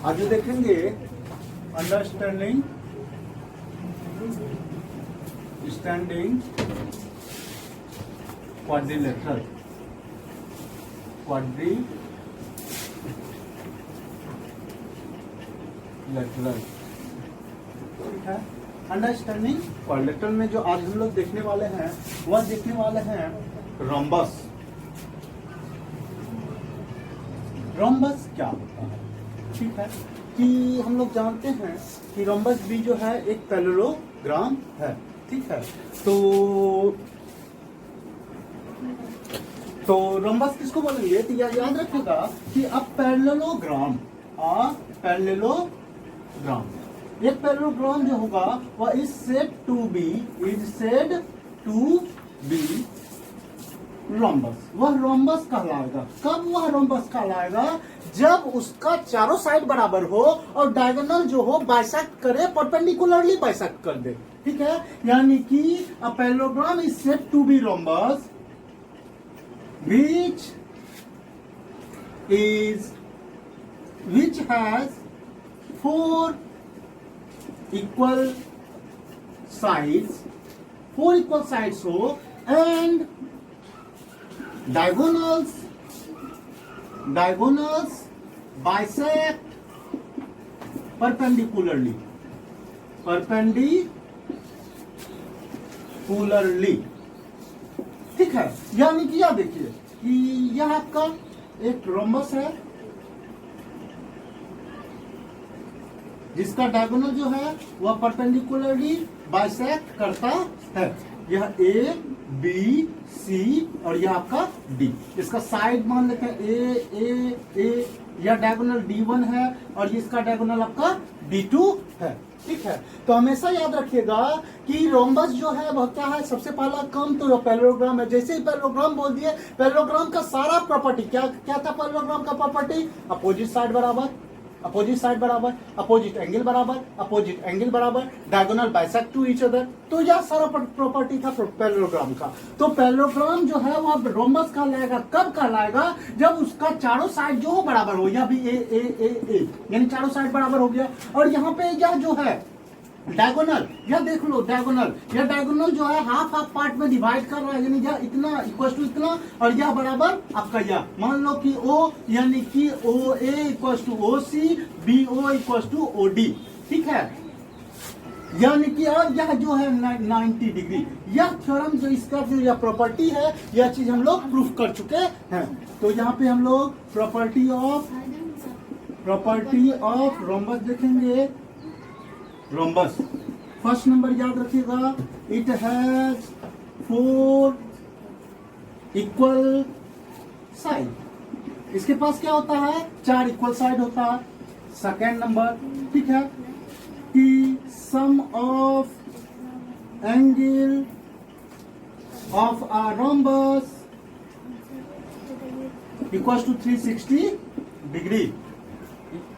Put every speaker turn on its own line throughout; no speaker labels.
आगे देखेंगे understanding standing quadrilateral ठीक है। अंडरस्टैंडिंग क्वाड्रिलेटरल में जो आज हम लोग देखने वाले हैं वह देखने वाले हैं रोम्बस। रोम्बस क्या होता है? ठीक है कि हम लोग जानते हैं कि रोम्बस भी जो है एक पैरेललोग्राम है। ठीक है, तो रोम्बस किसको बोलेंगे? तो याद रखिएगा कि अब पैरेललोग्राम एक पैरेललोग्राम जो होगा वह is said to be rhombus. वह रोम्बस कहलाएगा। कब वह रोम्बस कहलाएगा? जब उसका चारों साइड बराबर हो और डायगोनल जो हो बाइसेक्ट करे, परपेंडिकुलरली बाइसेक्ट कर दे। ठीक है, यानी कि a parallelogram is said to be rhombus which has 4 equal sides हो and diagonals bisect perpendicularly। ठीक है, यानी कि यह देखिए कि यह आपका एक रोम्बस है जिसका डायगोनल जो है वह परपेंडिकुलरली बाइसेक्ट करता है। यह ए बी सी और यह आपका डी। इसका साइड मान लेते हैं ए। यह डायगोनल D1 है और इसका डायगोनल आपका D2 है। ठीक है, तो हमेशा याद रखिएगा कि रोम्बस जो है वह क्या है? सबसे पहला काम तो पैरेललोग्राम है। जैसे ही पैरेललोग्राम बोल दिए, पैरेललोग्राम का सारा प्रॉपर्टी क्या था? पैरेललोग्राम का प्रॉपर्टी अपोजिट साइड बराबर, अपोजिट एंगल बराबर, diagonal bisect to each other. तो यह सारा प्रॉपर्टी था पैरेललोग्राम का। तो पैरेललोग्राम जो है वह रोम्बस कहलाएगा। कब कहलाएगा? जब उसका चारों साइड जो हो बराबर हो। यह भी ए यानी चारों साइड बराबर हो गया। और यहाँ पे यह जो है डायगोनल, यह देख लो डायगोनल जो है हाफ पार्ट में डिवाइड कर रहा है, यानी यह इतना इक्वल टू इतना और यह बराबर आपका यह। मान लो कि O यानी कि OA equal to OC, BO equal to OD। ठीक है, यानी कि और यह जो है 90 डिग्री। यह थ्योरम जो इसका जो यह प्रॉपर्टी है, यह चीज हम लोग प्रूफ कर चुके हैं। तो यहाँ पे हम लोग प्रॉपर्टी ऑफ रोम्बस देखेंगे। रोम्बस फर्स्ट नंबर याद रखिएगा, इट हैज 4 इक्वल साइड। इसके पास क्या होता है? 4 इक्वल साइड होता है। सेकेंड नंबर, ठीक है, कि sum of angle of a rhombus equal to 360 degree.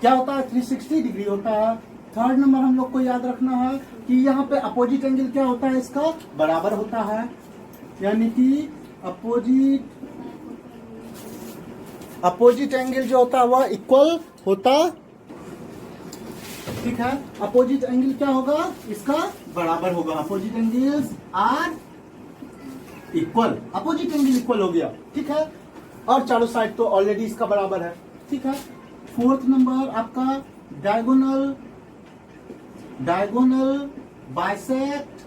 क्या होता है? 360 डिग्री होता है। थर्ड नंबर हम लोग को याद रखना है कि यहाँ पे अपोजिट एंगल क्या होता है? इसका बराबर होता है, यानी कि अपोजिट एंगल जो होता है वह इक्वल होता। ठीक है, अपोजिट एंगल क्या होगा? इसका बराबर होगा। Opposite angles are equal, opposite angle equal हो गया। ठीक है, और चारों साइड तो ऑलरेडी इसका बराबर है। ठीक है, फोर्थ नंबर आपका डायगोनल बाइसेक्ट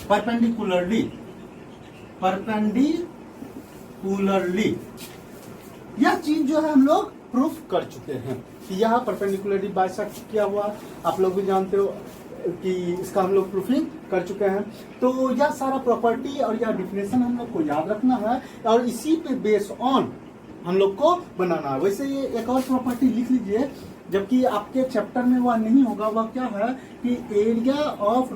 परपेंडिकुलरली। यह चीज जो है हम लोग प्रूफ कर चुके हैं कि यह परपेंडिकुलरली बाइसेक्ट किया हुआ। आप लोग भी जानते हो कि इसका हम लोग प्रूफिंग कर चुके हैं। तो यह सारा प्रॉपर्टी और यह डिफिनेशन हम लोग को याद रखना है और इसी पे बेस ऑन हम लोग को बनाना है। वैसे ये एक और प्रॉपर्टी लिख लीजिए, जबकि आपके चैप्टर में वह नहीं होगा। वह क्या है कि एरिया ऑफ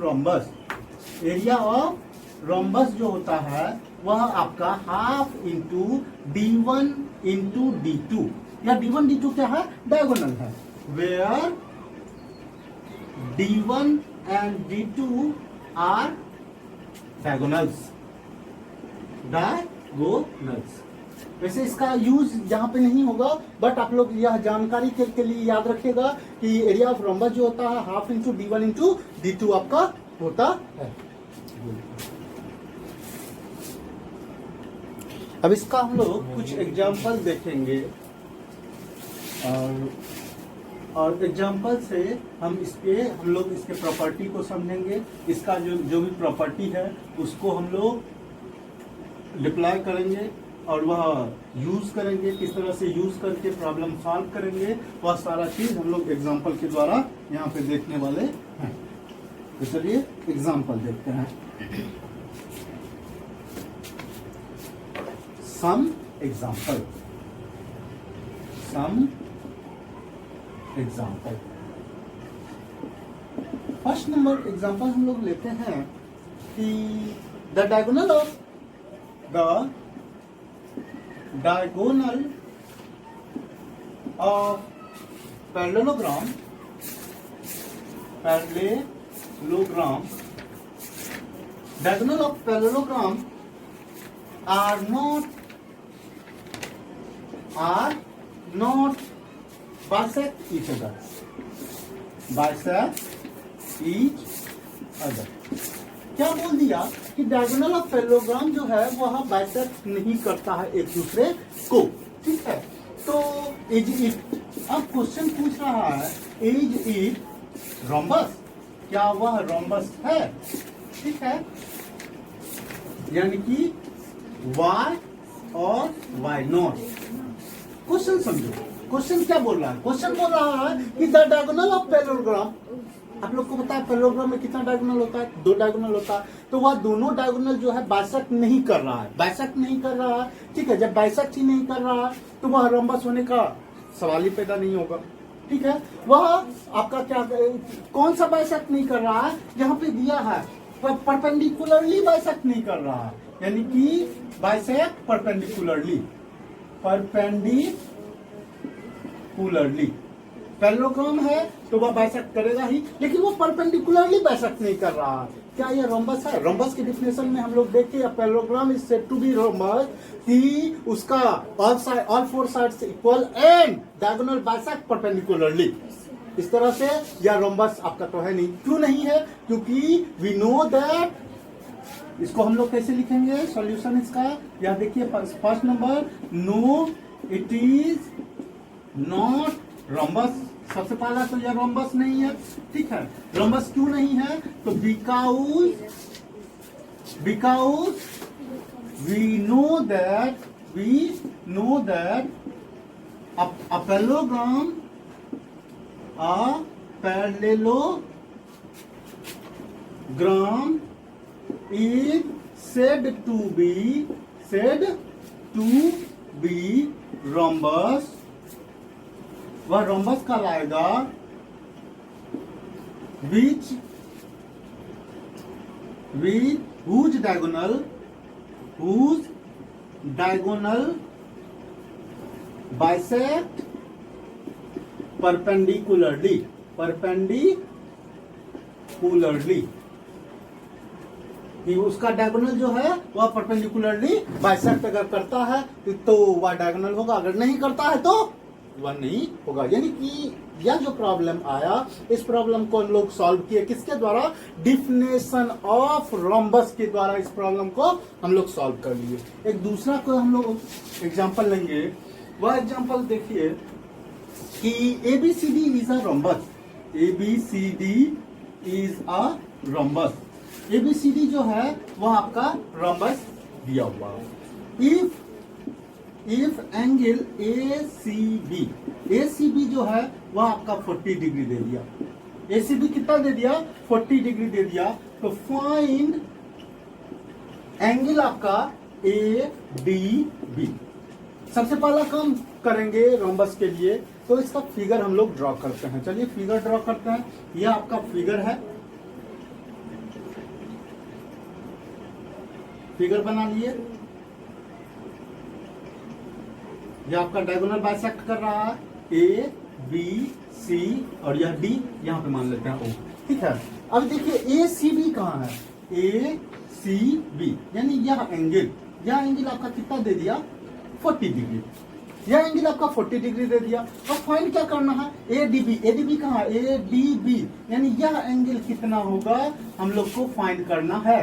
रोम्बस जो होता है वह आपका half into D1 into D2। या D1 D2 क्या है? डायगोनल है। Where D1 and D2 are diagonals। वैसे इसका यूज यहाँ पे नहीं होगा, बट आप लोग यह जानकारी के लिए याद रखिएगा कि एरिया ऑफ रोम्बस जो होता है half into D1 into D2 आपका होता है। अब इसका हम लोग कुछ एग्जाम्पल देखेंगे और एग्जाम्पल से हम लोग इसके प्रॉपर्टी को समझेंगे। इसका जो भी प्रॉपर्टी है उसको हम लोग डिप्लॉय करेंगे और वह यूज करेंगे, किस तरह से यूज करके प्रॉब्लम सॉल्व करेंगे, वह सारा चीज हम लोग एग्जाम्पल के द्वारा यहाँ पे देखने वाले हैं। तो चलिए एग्जाम्पल देखते हैं। Some example first number example हम लोग लेते हैं कि the diagonal of parallelogram diagonal of parallelogram are not bisect each other. क्या बोल दिया कि डायगोनल ऑफ पैरेललोग्राम जो है वह बाइसेक्ट नहीं करता है एक दूसरे को, ठीक है। तो इज इट, अब क्वेश्चन पूछ रहा है इज इट रोम्बस, क्या वह रोम्बस है, ठीक है। यानी कि वाई और वाई नॉट। क्वेश्चन समझो, क्वेश्चन क्या बोल रहा है? क्वेश्चन बोल रहा है कि द डायगोनल ऑफ पैरेललोग्राम, आप लोग को पता है पैरेललोग्राम में कितना डायगोनल होता है? 2 डायगोनल होता है। तो वह दोनों डायगोनल जो है बाइसेक्ट नहीं कर रहा है, ठीक है। जब बाइसेक्ट ही नहीं कर रहा है तो वह रोम्बस होने का सवाल ही पैदा नहीं होगा, ठीक है। वह आपका क्या, कौन सा बाइसेक्ट नहीं कर रहा है? यहाँ पे दिया है परपेंडिकुलरली बाइसेक्ट नहीं कर रहा है, यानी कि बाइसेक्ट परपेंडिकुलरली पैरेललोग्राम है तो वह बाइसेक्ट करेगा ही, लेकिन वो परपेंडिकुलरली बाइसेक्ट नहीं कर रहा है। क्या ये रोम्बस है? रोम्बस की डिफिनेशन में हम लोग देखिए parallelogram is said to be rhombus कि उसका all 4 sides equal and diagonal bisect perpendicularly. इस तरह से यह रोम्बस आपका तो है नहीं। क्यों नहीं है? क्योंकि वी नो दैट, इसको हम लोग कैसे लिखेंगे सॉल्यूशन इसका, यह देखिए first number, no it is not rhombus. सबसे पहला तो यह रोम्बस नहीं है, ठीक है। रोम्बस क्यों नहीं है? तो because we know that a parallelogram is said to be rhombus। वह रोम्बस कहलाएगा whose diagonal bisect perpendicularly कि उसका डायगोनल जो है वह परपेंडिकुलरली बाइसेक्ट अगर करता है तो वह डायगोनल होगा, अगर नहीं करता है तो वह नहीं होगा। यानी कि यह जो प्रॉब्लम आया, इस प्रॉब्लम को हम लोग सॉल्व किए किसके द्वारा? डिफिनेशन ऑफ रोम्बस के द्वारा इस प्रॉब्लम को हम लोग सॉल्व कर लिए। एक दूसरा को हम लोग एग्जांपल लेंगे। वह एग्जांपल देखिए कि ABCD is a rhombus. ABCD is a rhombus. ABCD जो है वह आपका रोम्बस दिया हुआ है। इफ एंगल ACB जो है वह आपका 40 डिग्री दे दिया। ACB कितना दे दिया? 40 डिग्री दे दिया। तो फाइंड एंगल आपका ADB। सबसे पहला काम करेंगे रोम्बस के लिए, तो इसका फिगर हम लोग ड्रॉ करते हैं। चलिए फिगर ड्रॉ करते हैं। यह आपका फिगर है, फिगर बना लिए। यह आपका डायगोनल बाइसेक्ट कर रहा है A, B, C और यह D, यहाँ पे मान लेते हैं O, ठीक है। अब देखिए ACB कहाँ है? ACB यानी यह एंगल आपका कितना दे दिया? 40 डिग्री। यह एंगल आपका 40 डिग्री दे दिया। अब फाइंड क्या करना है, एडीबी। एडीबी कहाँ है, एडीबी यानी यह एंगल कितना होगा हम लोग को फाइंड करना है।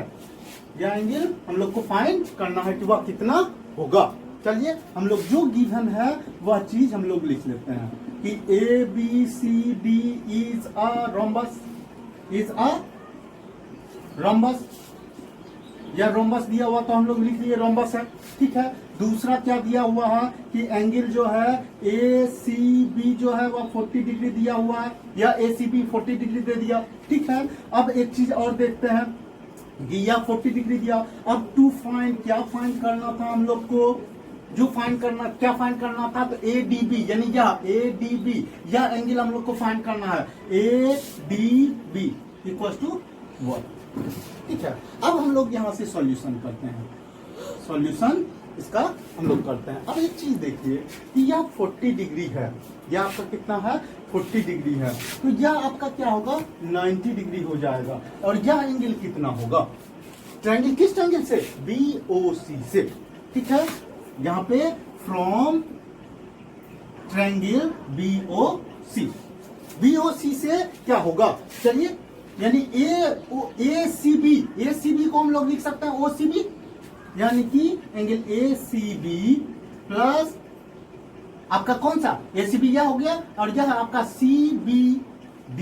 यह एंगल हम लोग को फाइंड करना है कि वह कितना होगा। चलिए हम लोग जो गिवन है वह चीज हम लोग लिख लेते हैं कि A B C D is a rhombus, is a rhombus. यह रोम्बस दिया हुआ तो हम लोग लिख लिए रोम्बस है, ठीक है। दूसरा क्या दिया हुआ है कि एंगल जो है ए सी बी जो है वह 40 डिग्री दिया हुआ है, या ए सी बी 40 डिग्री दे दिया, ठीक है। अब एक चीज और देखते हैं कि यह 40 डिग्री दिया। अब टू फाइंड, क्या फाइंड करना था हम लोग को, जो फाइंड करना, क्या फाइंड करना था, तो ए डी बी यानी यह ए डी बी, यह एंगल हम लोग को फाइंड करना है। A D B equal to 1, ठीक है। अब हम लोग यहाँ से सॉल्यूशन करते हैं, सॉल्यूशन इसका हम लोग करते हैं। अब एक चीज देखिए कि यह 40 डिग्री है, यह आपका कितना है 40 डिग्री है, तो यह आपका क्या होगा 90 डिग्री हो जाएगा। और यह एंगल कितना होगा, ट्रायंगल किस एंगल से, BOC से, ठीक है। यहाँ पे फ्रॉम ट्रायंगल BOC, BOC से क्या होगा, चलिए यानी ACB को हम लोग लिख सकते हैं OCB, यानी कि एंगल ACB प्लस आपका कौन सा ACB यह हो गया, और यह आपका CBD,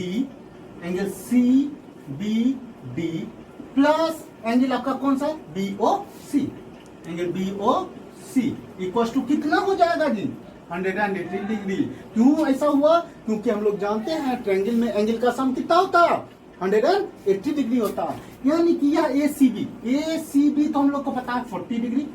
angle CBD plus angle आपका कौन सा BOC, angle BOC equal to कितना हो जाएगा जी 180 डिग्री। क्यों ऐसा हुआ, क्योंकि हम लोग जानते हैं ट्रायंगल में एंगल का सम कितना होता है 180 डिग्री होता है। यानी कि यह ACB तो हम लोग को पता है 40 डिग्री,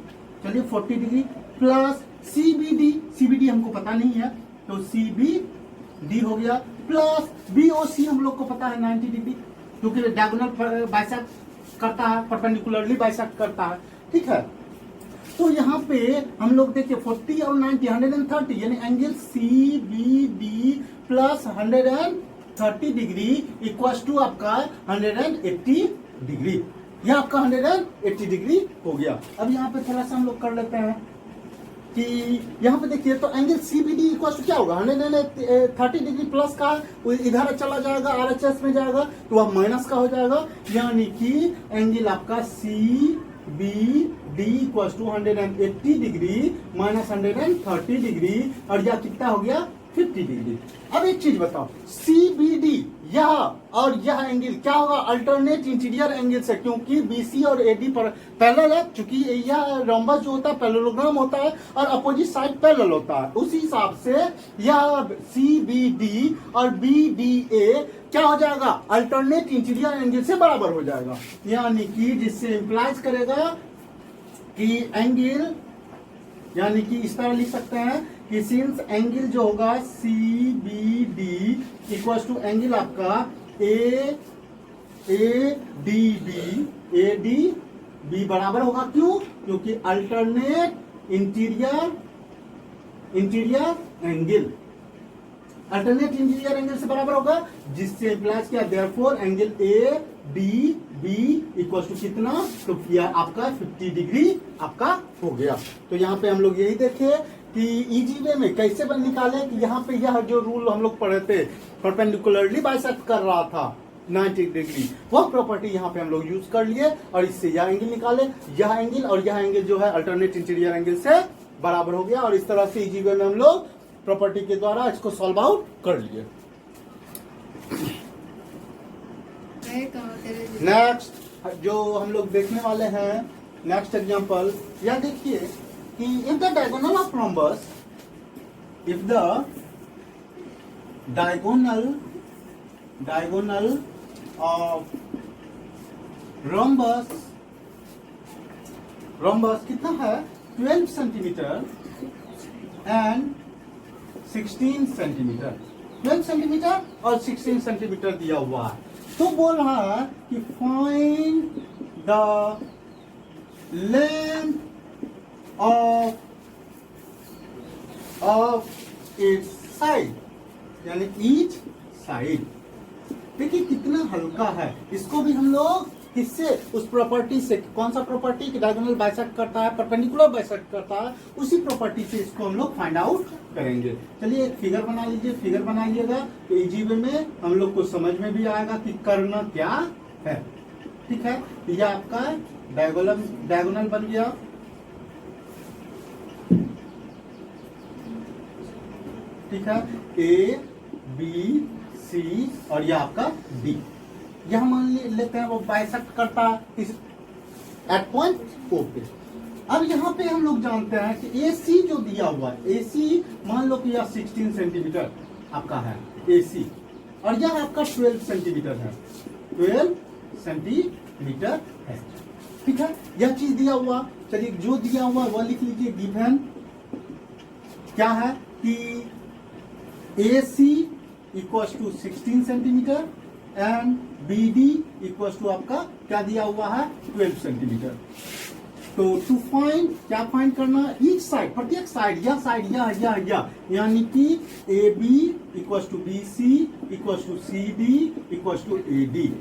चलिए 40 डिग्री प्लस CBD हमको पता नहीं है तो CBD हो गया, प्लस BOC हम लोग को पता है 90 डिग्री, क्योंकि डायगोनल बाइसेक्ट करता है, परपेंडिकुलरली बाइसेक्ट करता है, ठीक है। तो यहाँ पे हम लोग देखिए 40 और 90 130 यानी angle CBD plus 130 degree equal to आपका 180 डिग्री, यह आपका 180 डिग्री हो गया। अब यहाँ पे थोड़ा सा हम लोग कर लेते हैं कि यहाँ पे देखिए तो एंगल CBD इक्वल टू क्या होगा 130 डिग्री प्लस का, इधर चला जाएगा RHS में जाएगा तो वह माइनस का हो जाएगा, यानी कि एंगल आपका CBD equal to 180 degree minus 130 degree, और यह कितना हो गया 50 डिग्री। अब एक चीज बताओ CBD यह और यह एंगल क्या होगा, अल्टरनेट इंटीरियर एंगल से, क्योंकि BC और AD पर पैरेलल है, चूंकि यह रोम्बस जो होता है पैरेललोग्राम होता है और अपोजिट साइड पैरेलल होता है, उसी हिसाब से यह CBD और BDA क्या हो जाएगा अल्टरनेट इंटीरियर एंगल से बराबर हो जाएगा, यानी कि जिससे इंप्लाइज करेगा कि एंगल, यानी कि इस तरह लिख सकते हैं कि सिंस एंगल जो होगा CBD इक्वल टू एंगल आपका ADB बराबर होगा, क्यों, क्योंकि alternate interior angle, alternate interior angle से बराबर होगा, जिससे इंप्लाइज किया therefore angle ADB equal to कितना, तो यह आपका 50 डिग्री आपका हो गया। तो यहाँ पे हम लोग यही देखे कि इजी वे में कैसे बन निकाले कि यहाँ पे यह जो रूल हम लोग पढ़े थे परपेंडिकुलरली बाइसेक्ट कर रहा था 90 डिग्री, वह प्रॉपर्टी यहाँ पे हम लोग यूज कर लिए और इससे यह एंगल निकाले, यह एंगल और यह एंगल जो है अल्टरनेट इंटीरियर एंगल से बराबर हो गया, और इस तरह से इजी वे में हम लोग प्रॉपर्टी के द्वारा इसको सॉल्व आउट कर लिए। नेक्स्ट जो हम लोग देखने वाले हैं नेक्स्ट एग्जांपल, यह देखिए कि if the diagonal of rhombus, if the diagonal of rhombus कितना है 12 सेंटीमीटर एंड 16 सेंटीमीटर, 12 सेंटीमीटर और 16 सेंटीमीटर दिया हुआ है, तो बोल रहा है कि find the length of its side, यानी ईच साइड। देखिए कितना हल्का है, इसको भी हम लोग किससे? उस प्रॉपर्टी से। कौन सा प्रॉपर्टी? कि डायगोनल बाइसेक्ट करता है, परपेंडिकुलर बाइसेक्ट करता है, उसी प्रॉपर्टी से इसको हम लोग फाइंड आउट करेंगे। चलिए एक फिगर बना लीजिए, फिगर बनाइएगा तो इजी वे में हम लोग को समझ में भी आएगा कि करना क्या है। ठीक है, यह आपका डायगोनल बन गया। ठीक है, ए बी सी और यह आपका डी। यह मान लेते हैं वो बाइसेक्ट करता है एट पॉइंट ओ पे। अब यहाँ पे हम लोग जानते हैं कि ए सी जो दिया हुआ है, ए सी मान लो कि यह 16 सेंटीमीटर आपका है ए सी, और यह आपका 12 सेंटीमीटर है, 12 सेंटीमीटर है। ठीक है, यह चीज दिया हुआ। चलिए जो दिया हुआ वह लिख लीजिए। गिवन क्या है कि A C equal to 16 centimetre and B D equal to आपका क्या दिया हुआ है? 12 सेंटीमीटर। तो टू फाइंड, क्या फाइंड करना? ईच साइड, प्रत्येक साइड, यह साइड, यह यानी कि A B equal to B C equal to C D equal to A D.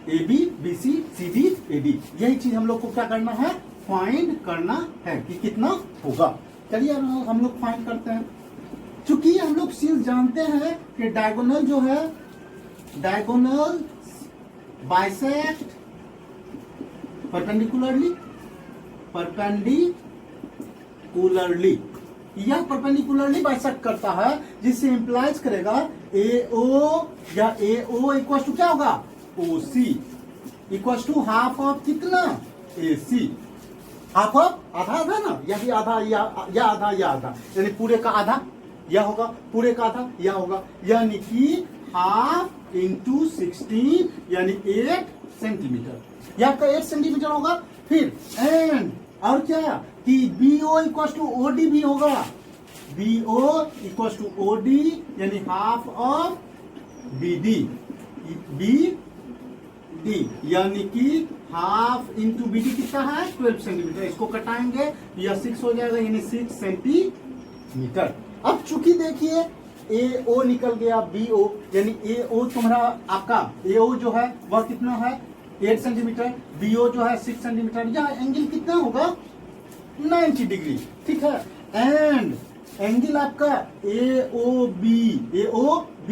A B B C C D A D, यही चीज हम लोग को क्या करना है? फाइंड करना है कि कितना होगा। चलिए हम लोग फाइंड करते हैं। चूंकि हम लोग चीज जानते हैं कि डायगोनल जो है, डायगोनल बाइसेक्ट परपेंडिकुलरली, यह परपेंडिकुलरली बाइसेक्ट करता है, जिससे इंप्लाइज करेगा ए ओ या ए ओ इक्वल टू क्या होगा? ओ सी इक्वल टू हाफ ऑफ कितना? ए सी। हाफ ऑफ आधा आधा ना, यही आधा या आधा या आधा, यानी पूरे का आधा यह होगा, पूरे का आधा यह होगा, यानी कि हाफ इंटू 16 यानी 8 सेंटीमीटर, यह आपका 8 सेंटीमीटर होगा। फिर एंड और क्या कि B O equal to O D भी होगा, B O equal to O D यानी half of B D, B D यानी कि हाफ इंटू बी डी कितना है? 12 सेंटीमीटर। इसको कटाएंगे यह 6 हो जाएगा, यानी 6 सेंटीमीटर। अब चूंकि देखिए ए ओ निकल गया, बी ओ यानी ए ओ तुम्हारा आपका ए ओ जो है वह कितना है? 8 सेंटीमीटर, बी ओ जो है 6 सेंटीमीटर। यहाँ एंगल कितना होगा? 90 डिग्री। ठीक है, एंड एंगल आपका A O B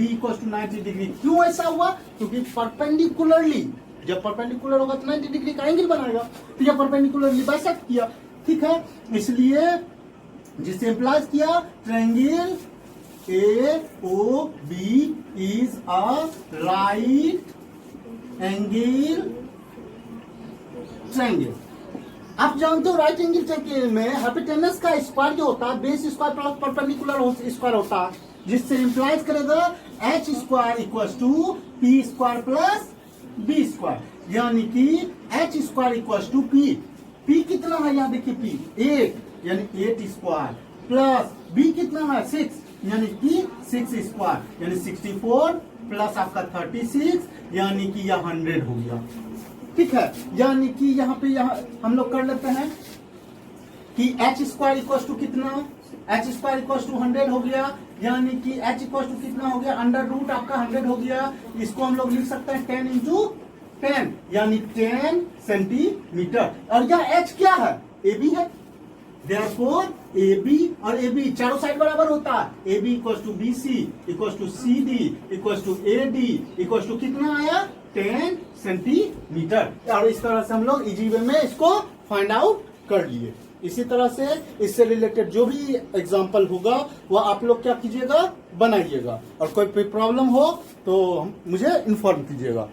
equal to 90 degree. क्यों ऐसा हुआ? क्योंकि परपेंडिकुलरली, जब परपेंडिकुलर होगा तो 90 डिग्री का एंगल बनाएगा, तो यह परपेंडिकुलरली बाइसेक्ट किया। ठीक है, इसलिए जिससे इंप्लाइज किया triangle A O B is a right angle triangle. आप जानते हो राइट एंगल ट्रायंगल में हाइपोटेनस का स्क्वायर जो होता है, base square plus perpendicular square होता है, जिससे इंप्लाइज करेगा H square equal to P square plus B square, यानी कि H square equal to P. P कितना है? यहाँ देखिए पी 8 यानी 8 स्क्वायर प्लस बी कितना है? 6 यानी कि 6 स्क्वायर यानी 64 प्लस आपका 36 यानी कि यह 100 हो गया। ठीक है, यानी कि यहाँ हम लोग कर लेते हैं कि एच स्क्वायर इक्वल टू कितना? एच स्क्वायर इक्वल टू 100 हो गया, यानी कि एच इक्वल टू कितना हो गया? अंडर रूट आपका 100 हो गया। इसको हम लोग लिख सकते हैं 10 इंटू 10 यानी 10 सेंटीमीटर। और यह एच क्या है? ए बी है। Therefore, AB और AB चारों साइड बराबर होता है। AB equals to BC equals to CD equals to AD equals to कितना आया? 10 सेंटीमीटर। और इस तरह से हम लोग इजी वे में इसको फाइंड आउट कर लिए। इसी तरह से इससे रिलेटेड जो भी एग्जाम्पल होगा वह आप लोग क्या कीजिएगा? बनाइएगा, और कोई प्रॉब्लम हो तो मुझे इन्फॉर्म कीजिएगा।